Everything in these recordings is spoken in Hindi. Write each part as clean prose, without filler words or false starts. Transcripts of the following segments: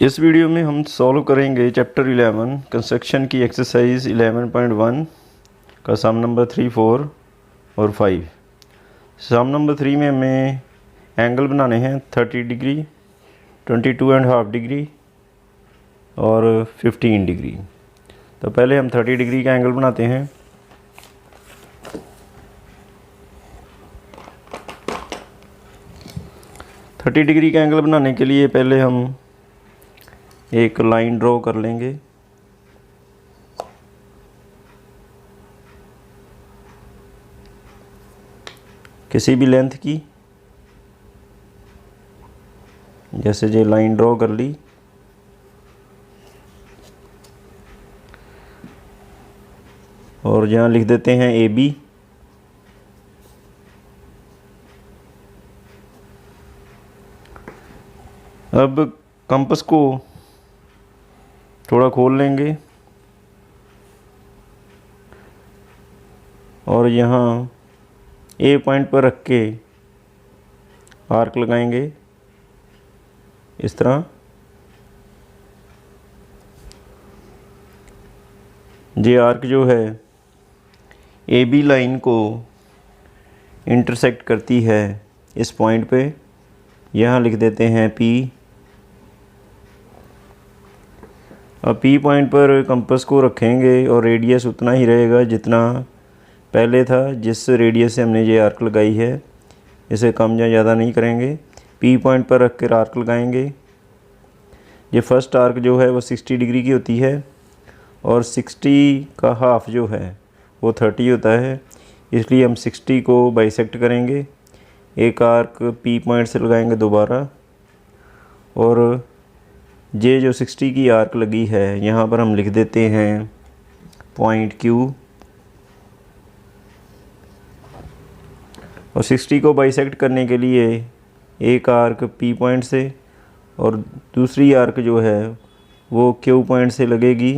इस वीडियो में हम सॉल्व करेंगे चैप्टर 11 कंस्ट्रक्शन की एक्सरसाइज 11.1 का सम नंबर 3, 4 और 5। सम नंबर 3 में हमें एंगल बनाने हैं 30 डिग्री, 22.5 डिग्री और 15 डिग्री। तो पहले हम 30 डिग्री का एंगल बनाते हैं। थर्टी डिग्री का एंगल बनाने के लिए पहले हम एक लाइन ड्रॉ कर लेंगे। किसी भी लेंथ की, जैसे ये लाइन ड्रॉ कर ली। और यहाँ लिख देते हैं AB। अब कंपास को थोड़ा खोल लेंगे और यहाँ A पॉइंट पर रख के आर्क लगाएंगे इस तरह। ये आर्क जो है AB लाइन को इंटरसेक्ट करती है इस पॉइंट पे। यहाँ लिख देते हैं P। अब P पॉइंट पर कंपास को रखेंगे और रेडियस उतना ही रहेगा जितना पहले था, जिस रेडियस से हमने ये आर्क लगाई है। इसे कम या ज़्यादा नहीं करेंगे। P पॉइंट पर रख कर आर्क लगाएंगे। ये फर्स्ट आर्क जो है वो 60 डिग्री की होती है और 60 का हाफ जो है वो 30 होता है, इसलिए हम 60 को बाइसेक्ट करेंगे। एक आर्क P पॉइंट से लगाएंगे दोबारा, और ये जो 60 की आर्क लगी है यहाँ पर हम लिख देते हैं पॉइंट Q। और 60 को बाइसेक्ट करने के लिए एक आर्क P पॉइंट से और दूसरी आर्क जो है वो Q पॉइंट से लगेगी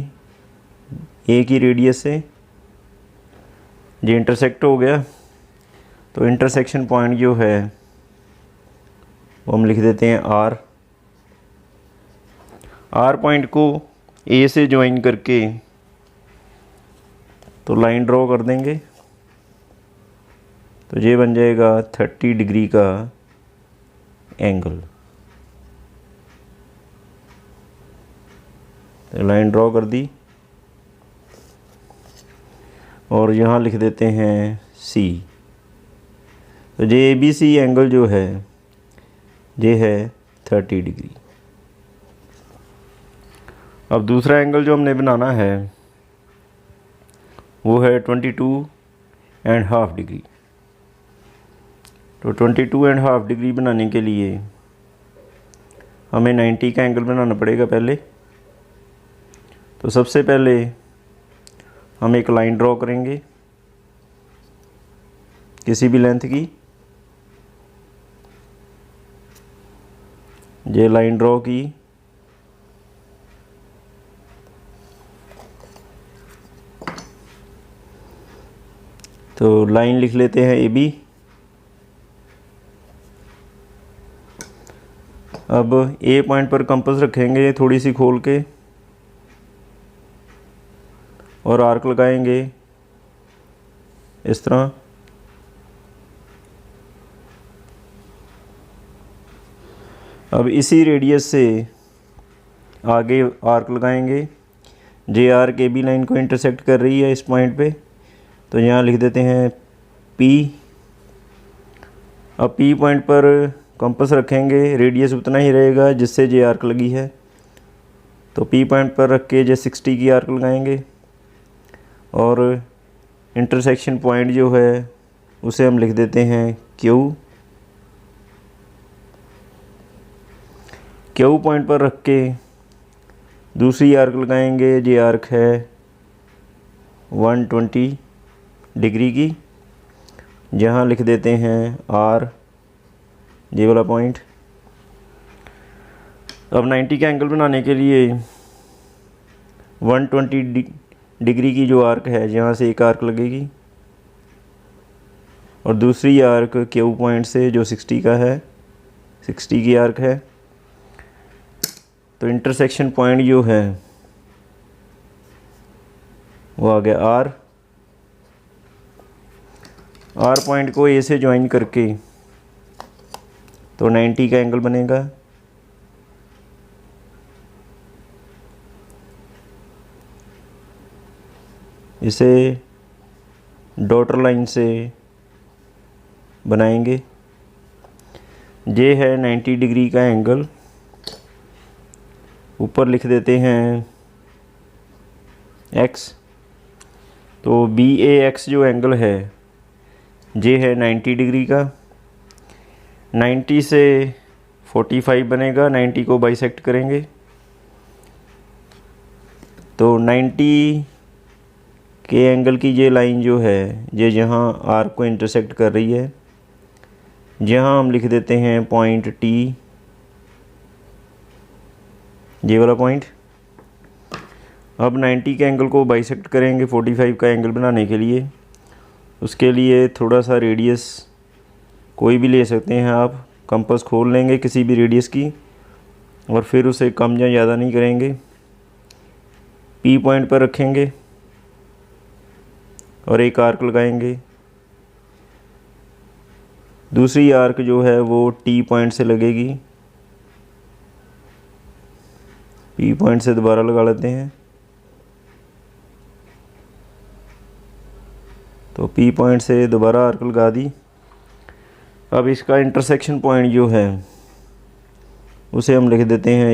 A की रेडियस से। ये इंटरसेक्ट हो गया, तो इंटरसेक्शन पॉइंट जो है वो हम लिख देते हैं R। R पॉइंट को A से ज्वाइन करके तो लाइन ड्रॉ कर देंगे। तो ये बन जाएगा 30 डिग्री का एंगल। तो लाइन ड्रॉ कर दी और यहाँ लिख देते हैं C। तो ये ABC एंगल जो है ये है 30 डिग्री। अब दूसरा एंगल जो हमने बनाना है वो है 22.5 डिग्री। तो 22.5 डिग्री बनाने के लिए हमें 90 का एंगल बनाना पड़ेगा पहले। तो सबसे पहले हम एक लाइन ड्रॉ करेंगे किसी भी लेंथ की। ये लाइन ड्रॉ की, तो लाइन लिख लेते हैं AB। अब A पॉइंट पर कंपास रखेंगे थोड़ी सी खोल के और आर्क लगाएंगे इस तरह। अब इसी रेडियस से आगे आर्क लगाएंगे। जे आर्क AB लाइन को इंटरसेक्ट कर रही है इस पॉइंट पे, तो यहाँ लिख देते हैं P। अब P पॉइंट पर कंपास रखेंगे, रेडियस उतना ही रहेगा जिससे जे आर्क लगी है। तो P पॉइंट पर रख के जे 60 की आर्क लगाएंगे और इंटरसेक्शन पॉइंट जो है उसे हम लिख देते हैं Q। Q पॉइंट पर रख के दूसरी आर्क लगाएंगे। ये आर्क है 120 डिग्री की। यहाँ लिख देते हैं R, ये वाला पॉइंट। अब 90 का एंगल बनाने के लिए 120 डिग्री की जो आर्क है यहाँ से एक आर्क लगेगी और दूसरी आर्क Q पॉइंट से जो 60 का है, 60 की आर्क है। तो इंटरसेक्शन पॉइंट जो है वो आ गया आर पॉइंट को ए से ज्वाइन करके तो 90 का एंगल बनेगा। इसे डॉटर लाइन से बनाएंगे। ये है 90 डिग्री का एंगल, ऊपर लिख देते हैं x। तो बी ए एक्स जो एंगल है ये है 90 डिग्री का। 90 से 45 बनेगा, 90 को बाइसेक्ट करेंगे तो 90 के एंगल की ये लाइन जो है ये जहाँ आर्क को इंटरसेक्ट कर रही है, जहाँ हम लिख देते हैं पॉइंट टी, ये वाला पॉइंट। अब 90 के एंगल को बाइसेक्ट करेंगे 45 का एंगल बनाने के लिए। उसके लिए थोड़ा सा रेडियस कोई भी ले सकते हैं आप, कंपास खोल लेंगे किसी भी रेडियस की और फिर उसे कम या ज़्यादा नहीं करेंगे। पी पॉइंट पर रखेंगे और एक आर्क लगाएंगे। दूसरी आर्क जो है वो टी पॉइंट से लगेगी। पी पॉइंट से दोबारा लगा लेते हैं तो पी पॉइंट से दोबारा आर्क लगा दी। अब इसका इंटरसेक्शन पॉइंट जो है उसे हम लिख देते हैं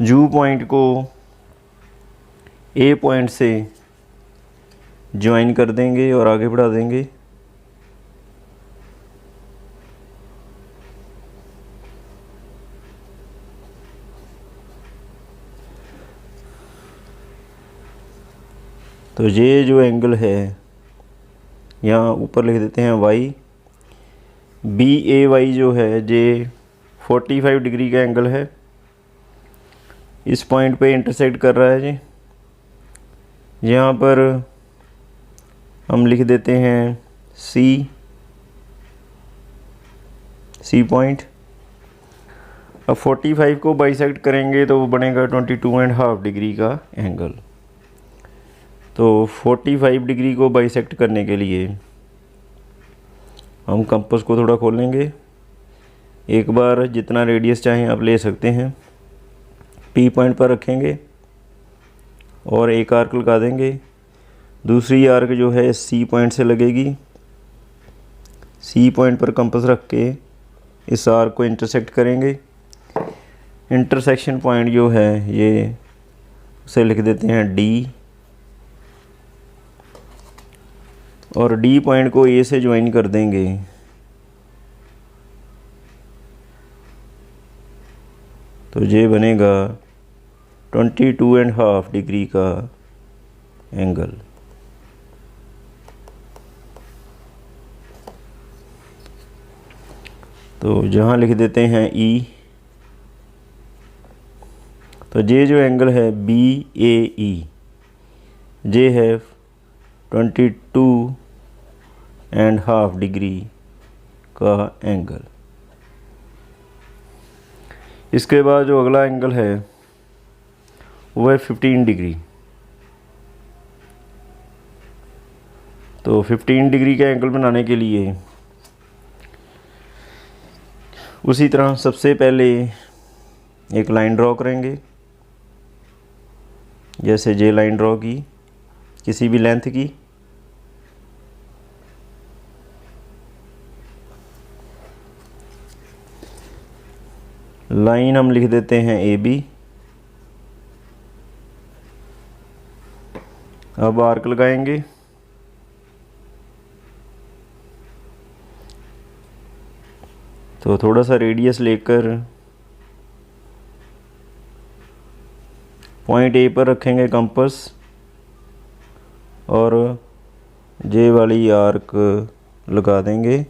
यू पॉइंट को ए पॉइंट से ज्वाइन कर देंगे और आगे बढ़ा देंगे। तो ये जो एंगल है यहाँ ऊपर लिख देते हैं वाई। बी ए वाई जो है ये 45 डिग्री का एंगल है, इस पॉइंट पे इंटरसेक्ट कर रहा है जी। यहाँ पर हम लिख देते हैं सी पॉइंट। अब 45 को बाइसेक्ट करेंगे तो वो बनेगा 22.5 डिग्री का एंगल। तो 45 डिग्री को बाइसेक्ट करने के लिए हम कंपास को थोड़ा खोलेंगे। एक बार जितना रेडियस चाहें आप ले सकते हैं। पी पॉइंट पर रखेंगे और एक आर्क लगा देंगे। दूसरी आर्क जो है सी पॉइंट से लगेगी। सी पॉइंट पर कंपास रख के इस आर्क को इंटरसेक्ट करेंगे। इंटरसेक्शन पॉइंट जो है ये उसे लिख देते हैं डी और डी पॉइंट को ए से ज्वाइन कर देंगे। तो ये बनेगा 22.5 डिग्री का एंगल। तो जहाँ लिख देते हैं ई। तो ये जो एंगल है बी ए ई ये है 22.5 डिग्री का एंगल। इसके बाद जो अगला एंगल है वो है 15 डिग्री। तो 15 डिग्री का एंगल बनाने के लिए उसी तरह सबसे पहले एक लाइन ड्रॉ करेंगे, जैसे जे लाइन ड्रॉ की किसी भी लेंथ की। लाइन हम लिख देते हैं ए बी। अब आर्क लगाएंगे। तो थोड़ा सा रेडियस लेकर पॉइंट ए पर रखेंगे कंपास और जे वाली आर्क लगा देंगे।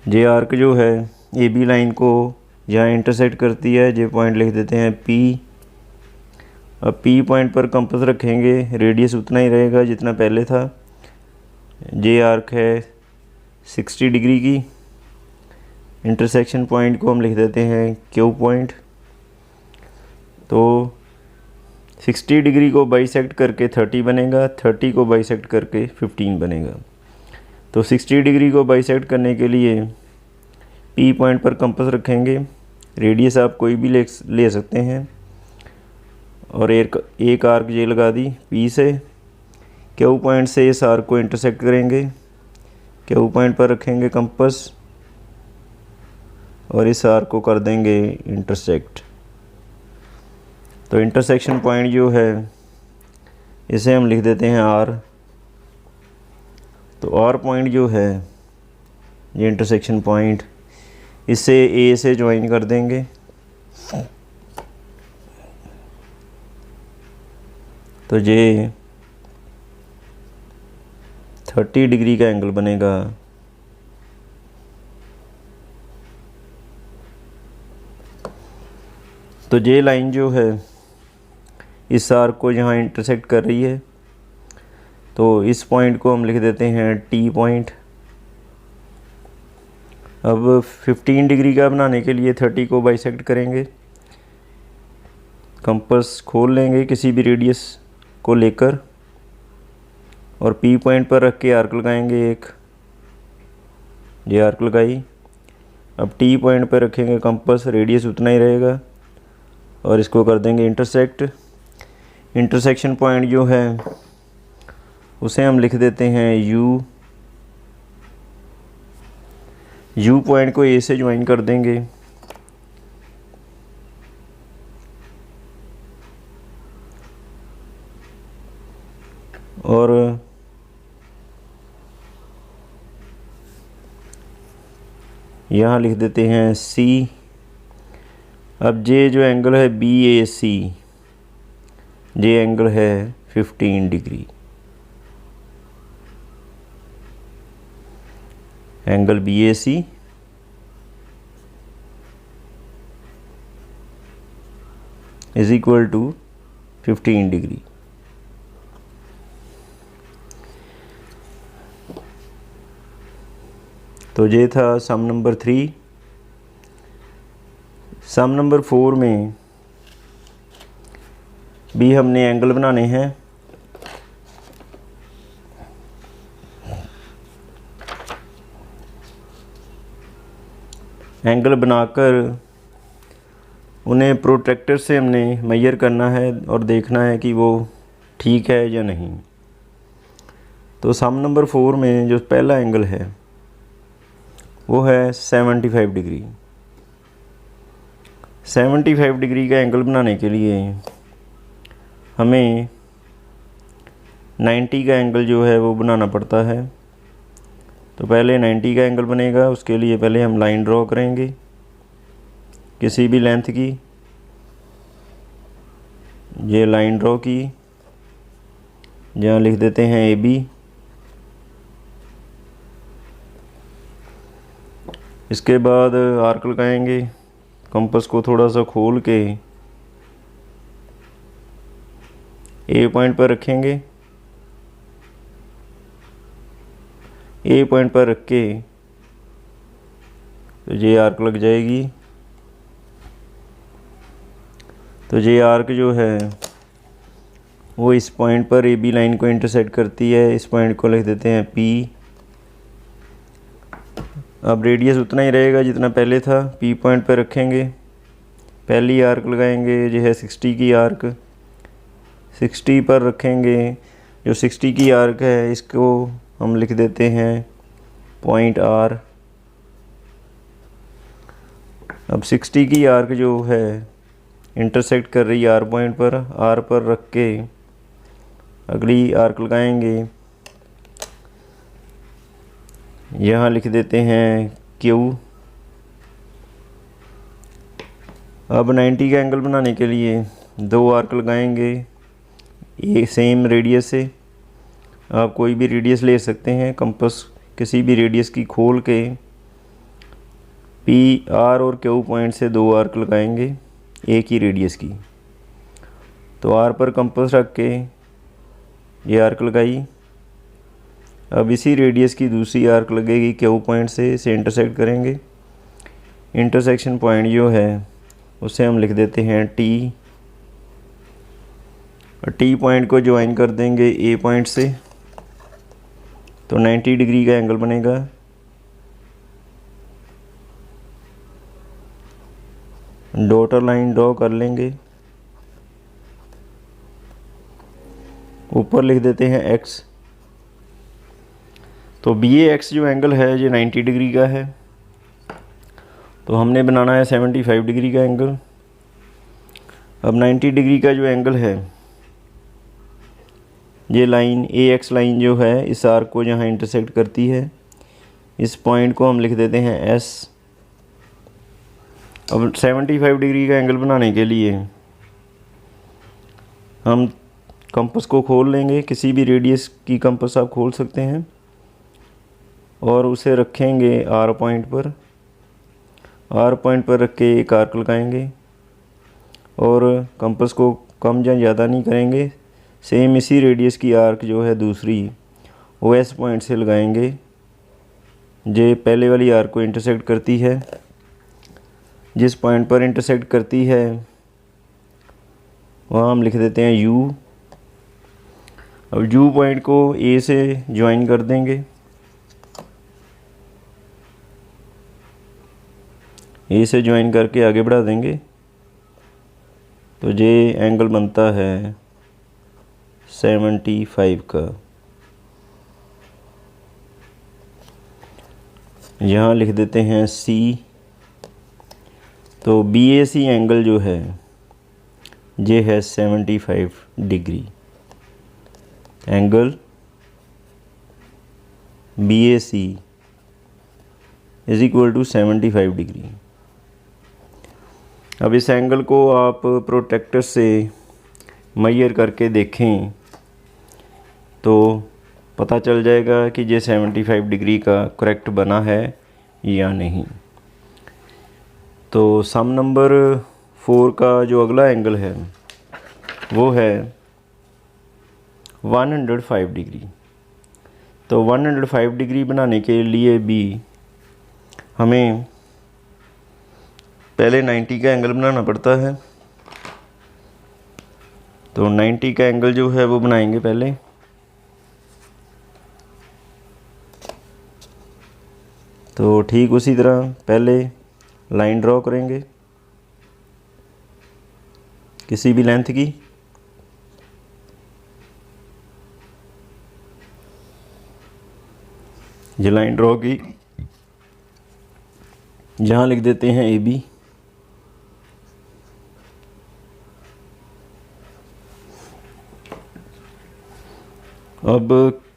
जे आर्क जो है ए बी लाइन को जहाँ इंटरसेक्ट करती है जे पॉइंट लिख देते हैं पी। अब पी पॉइंट पर कंपास रखेंगे, रेडियस उतना ही रहेगा जितना पहले था। जे आर्क है 60 डिग्री की। इंटरसेक्शन पॉइंट को हम लिख देते हैं क्यू पॉइंट। तो 60 डिग्री को बाइसेक्ट करके 30 बनेगा, 30 को बाइसेक्ट करके 15 बनेगा। तो 60 डिग्री को बाइसेक्ट करने के लिए पी पॉइंट पर कंपास रखेंगे, रेडियस आप कोई भी ले सकते हैं, और एक आर्क ये लगा दी पी से। क्यू पॉइंट से इस आर्क को इंटरसेक्ट करेंगे, क्यू पॉइंट पर रखेंगे कंपास और इस आर्क को कर देंगे इंटरसेक्ट। तो इंटरसेक्शन पॉइंट जो है इसे हम लिख देते हैं आर। तो आर पॉइंट जो है ये इंटरसेक्शन पॉइंट, इसे ए से ज्वाइन कर देंगे। तो ये 30 डिग्री का एंगल बनेगा। तो ये लाइन जो है इस आर्क को यहाँ इंटरसेक्ट कर रही है, तो इस पॉइंट को हम लिख देते हैं टी पॉइंट। अब 15 डिग्री का बनाने के लिए 30 को बाइसेक्ट करेंगे, कंपास खोल लेंगे किसी भी रेडियस को लेकर और पी पॉइंट पर रख के आर्क लगाएंगे एक, ये आर्क लगाई। अब टी पॉइंट पर रखेंगे कंपास, रेडियस उतना ही रहेगा और इसको कर देंगे इंटरसेक्ट। इंटरसेक्शन पॉइंट जो है उसे हम लिख देते हैं यू। यू पॉइंट को ए से ज्वाइन कर देंगे और यहाँ लिख देते हैं सी। अब ये जो एंगल है बी ए सी, ये एंगल है 15 degree. Angle B A C is equal to 15 degree. तो ये था सम नंबर 3। सम नंबर 4 में भी हमने एंगल बनाने हैं। एंगल बनाकर उन्हें प्रोट्रैक्टर से हमने मेजर करना है और देखना है कि वो ठीक है या नहीं। तो सम नंबर 4 में जो पहला एंगल है वो है 75 डिग्री। 75 डिग्री का एंगल बनाने के लिए हमें 90 का एंगल जो है वो बनाना पड़ता है। तो पहले 90 का एंगल बनेगा, उसके लिए पहले हम लाइन ड्रॉ करेंगे किसी भी लेंथ की। ये लाइन ड्रॉ की, जहाँ लिख देते हैं ए बी। इसके बाद आर्क लगाएंगे, कंपास को थोड़ा सा खोल के ए पॉइंट पर रखेंगे। ए पॉइंट पर रख के तो ये आर्क लग जाएगी। तो ये आर्क जो है वो इस पॉइंट पर ए बी लाइन को इंटरसेक्ट करती है। इस पॉइंट को लिख देते हैं पी। अब रेडियस उतना ही रहेगा जितना पहले था। पी पॉइंट पर रखेंगे, पहली आर्क लगाएंगे, ये है 60 की आर्क। 60 पर रखेंगे, जो 60 की आर्क है इसको हम लिख देते हैं पॉइंट आर। अब 60 की आर्क जो है इंटरसेक्ट कर रही है आर पॉइंट पर, आर पर रख के अगली आर्क लगाएंगे, यहाँ लिख देते हैं क्यू। अब 90 का एंगल बनाने के लिए दो आर्क लगाएंगे एक सेम रेडियस से। आप कोई भी रेडियस ले सकते हैं, कंपास किसी भी रेडियस की खोल के पी आर और क्यू पॉइंट से दो आर्क लगाएंगे एक ही रेडियस की। तो आर पर कंपास रख के ये आर्क लगाई। अब इसी रेडियस की दूसरी आर्क लगेगी क्यू पॉइंट से, इसे इंटरसेक्ट करेंगे। इंटरसेक्शन पॉइंट जो है उसे हम लिख देते हैं टी। और टी पॉइंट को ज्वाइन कर देंगे ए पॉइंट से, तो 90 डिग्री का एंगल बनेगा। डॉटर लाइन ड्रॉ कर लेंगे, ऊपर लिख देते हैं x। तो बी ए एक्स जो एंगल है ये 90 डिग्री का है, तो हमने बनाना है 75 डिग्री का एंगल। अब 90 डिग्री का जो एंगल है, ये लाइन ए एक्स लाइन जो है इस आर्क को जहाँ इंटरसेक्ट करती है, इस पॉइंट को हम लिख देते हैं एस। अब 75 डिग्री का एंगल बनाने के लिए हम कंपास को खोल लेंगे, किसी भी रेडियस की कंपास आप खोल सकते हैं, और उसे रखेंगे आर पॉइंट पर। आर पॉइंट पर रख के एक आर्क लगाएंगे और कंपास को कम या ज़्यादा नहीं करेंगे। सेम इसी रेडियस की आर्क जो है दूसरी वो एस पॉइंट से लगाएंगे, जो पहले वाली आर्क को इंटरसेक्ट करती है। जिस पॉइंट पर इंटरसेक्ट करती है वहाँ हम लिख देते हैं यू। अब यू पॉइंट को ए से ज्वाइन कर देंगे, ए से ज्वाइन करके आगे बढ़ा देंगे, तो ये एंगल बनता है 75 का। यहाँ लिख देते हैं सी। तो बी ए सी एंगल जो है ये है 75 degree. Angle B A C is equal to 75 degree. अब इस एंगल को आप प्रोट्रैक्टर से मेजर करके देखें तो पता चल जाएगा कि ये 75 डिग्री का करेक्ट बना है या नहीं। तो सम नंबर 4 का जो अगला एंगल है वो है 105 डिग्री। तो 105 डिग्री बनाने के लिए भी हमें पहले 90 का एंगल बनाना पड़ता है। तो 90 का एंगल जो है वो बनाएंगे पहले। तो ठीक उसी तरह पहले लाइन ड्रॉ करेंगे किसी भी लेंथ की। ये लाइन ड्रॉ की, यहाँ लिख देते हैं ए बी। अब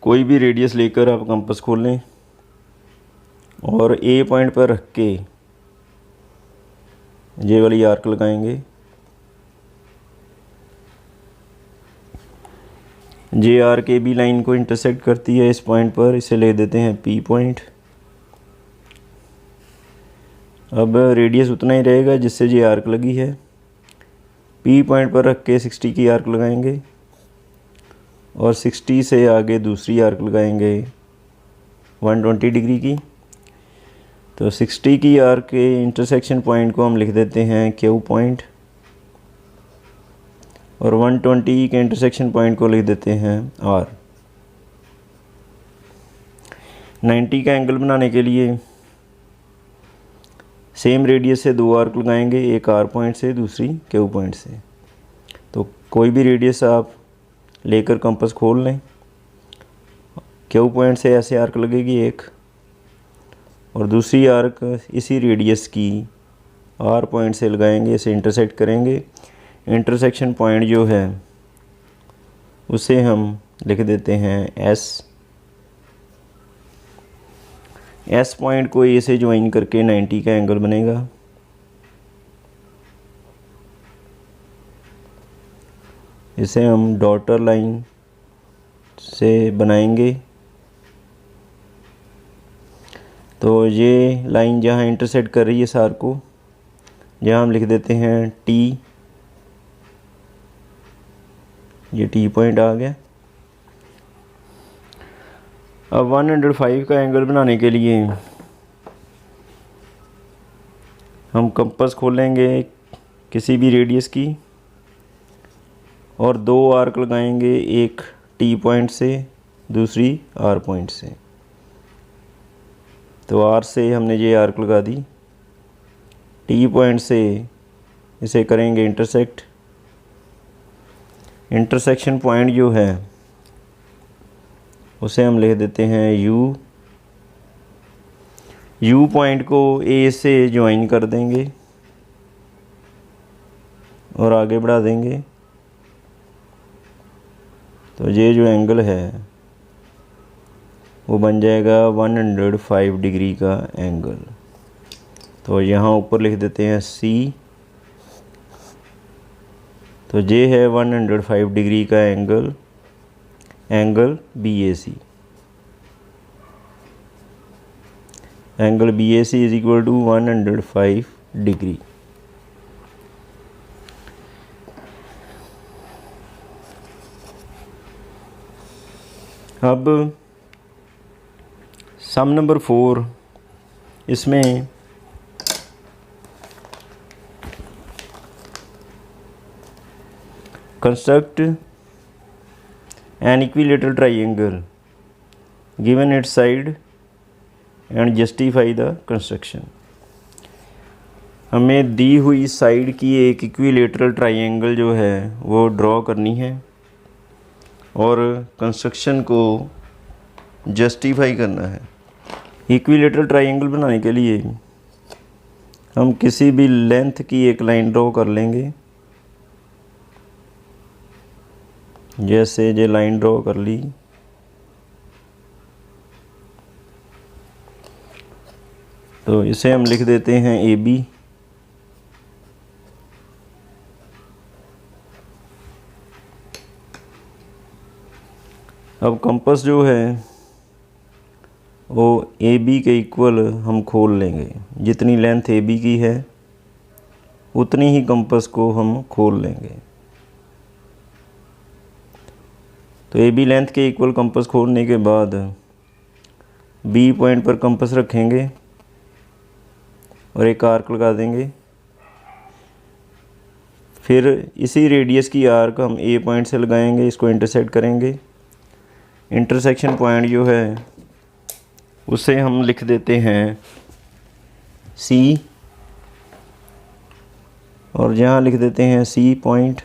कोई भी रेडियस लेकर आप कंपास खोल लें और ए पॉइंट पर रख के ये वाली आर्क लगाएंगे। जे आर के बी लाइन को इंटरसेक्ट करती है इस पॉइंट पर, इसे ले देते हैं पी पॉइंट। अब रेडियस उतना ही रहेगा जिससे जे आर्क लगी है। पी पॉइंट पर रख के 60 की आर्क लगाएंगे और 60 से आगे दूसरी आर्क लगाएंगे 120 डिग्री की। तो 60 की आर्क के इंटरसेक्शन पॉइंट को हम लिख देते हैं क्यू पॉइंट, और 120 के इंटरसेक्शन पॉइंट को लिख देते हैं आर। 90 का एंगल बनाने के लिए सेम रेडियस से दो आर्क लगाएंगे, एक आर पॉइंट से दूसरी क्यू पॉइंट से। तो कोई भी रेडियस आप लेकर कंपास खोल लें। क्यू पॉइंट से ऐसे आर्क लगेगी एक, और दूसरी आर्क इसी रेडियस की आर पॉइंट से लगाएंगे, इसे इंटरसेक्ट करेंगे। इंटरसेक्शन पॉइंट जो है उसे हम लिख देते हैं एस। एस पॉइंट को ए से ज्वाइन करके 90 का एंगल बनेगा। इसे हम डॉटर लाइन से बनाएंगे। तो ये लाइन जहाँ इंटरसेक्ट कर रही है इस आर्क को, जहाँ हम लिख देते हैं टी। ये टी पॉइंट आ गया। अब 105 का एंगल बनाने के लिए हम कंपास खोलेंगे किसी भी रेडियस की और दो आर्क लगाएंगे, एक टी पॉइंट से दूसरी आर पॉइंट से। तो आर से हमने ये आर्क लगा दी, टी पॉइंट से इसे करेंगे इंटरसेक्ट। इंटरसेक्शन पॉइंट जो है उसे हम लिख देते हैं यू। यू पॉइंट को ए से ज्वाइन कर देंगे और आगे बढ़ा देंगे। तो ये जो एंगल है वो बन जाएगा 105 डिग्री का एंगल। तो यहाँ ऊपर लिख देते हैं सी। तो ये है 105 डिग्री का angle, angle BAC। Angle BAC is equal to 105 degree. अब सम नंबर 4, इसमें construct an equilateral triangle given its side and justify the construction. हमें दी हुई साइड की एक इक्विलेटरल ट्राइंगल जो है वो ड्रॉ करनी है और कंस्ट्रक्शन को जस्टिफाई करना है। इक्विलेटरल ट्राइंगल बनाने के लिए हम किसी भी लेंथ की एक लाइन ड्रॉ कर लेंगे। जैसे ये लाइन ड्रॉ कर ली, तो इसे हम लिख देते हैं AB। अब कंपास जो है वो AB के इक्वल हम खोल लेंगे। जितनी लेंथ AB की है उतनी ही कंपास को हम खोल लेंगे। तो AB लेंथ के इक्वल कंपास खोलने के बाद B पॉइंट पर कंपास रखेंगे और एक आर्क लगा देंगे। फिर इसी रेडियस की आर्क हम A पॉइंट से लगाएंगे, इसको इंटरसेक्ट करेंगे। इंटरसेक्शन पॉइंट जो है उसे हम लिख देते हैं C और यहाँ लिख देते हैं C पॉइंट,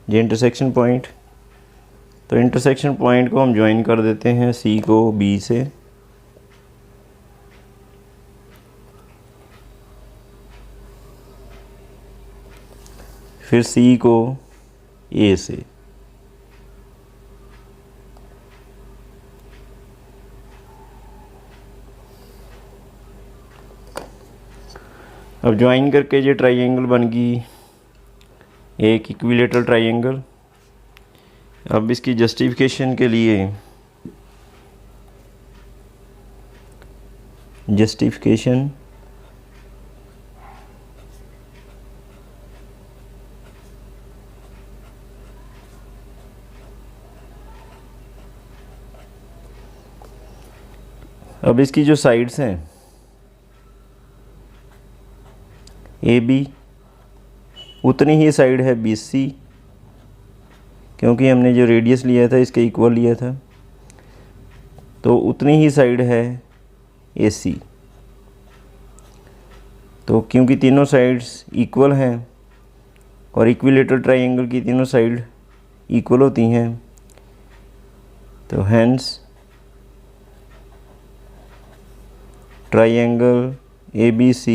ये इंटरसेक्शन पॉइंट। तो इंटरसेक्शन पॉइंट को हम ज्वाइन कर देते हैं C को B से। फिर C को A से। अब ज्वाइन करके ये ट्राइंगल बन गई एक इक्विलेटरल ट्राइंगल। अब इसकी जस्टिफिकेशन के लिए जस्टिफिकेशन अब इसकी जो साइड्स हैं AB उतनी ही साइड है BC, क्योंकि हमने जो रेडियस लिया था इसके इक्वल लिया था। तो उतनी ही साइड है AC। तो क्योंकि तीनों साइड्स इक्वल हैं और इक्विलेटरल ट्राइंगल की तीनों साइड इक्वल होती हैं, तो hence triangle ABC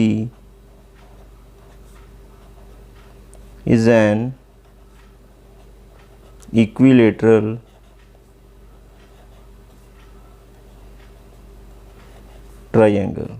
is an equilateral triangle।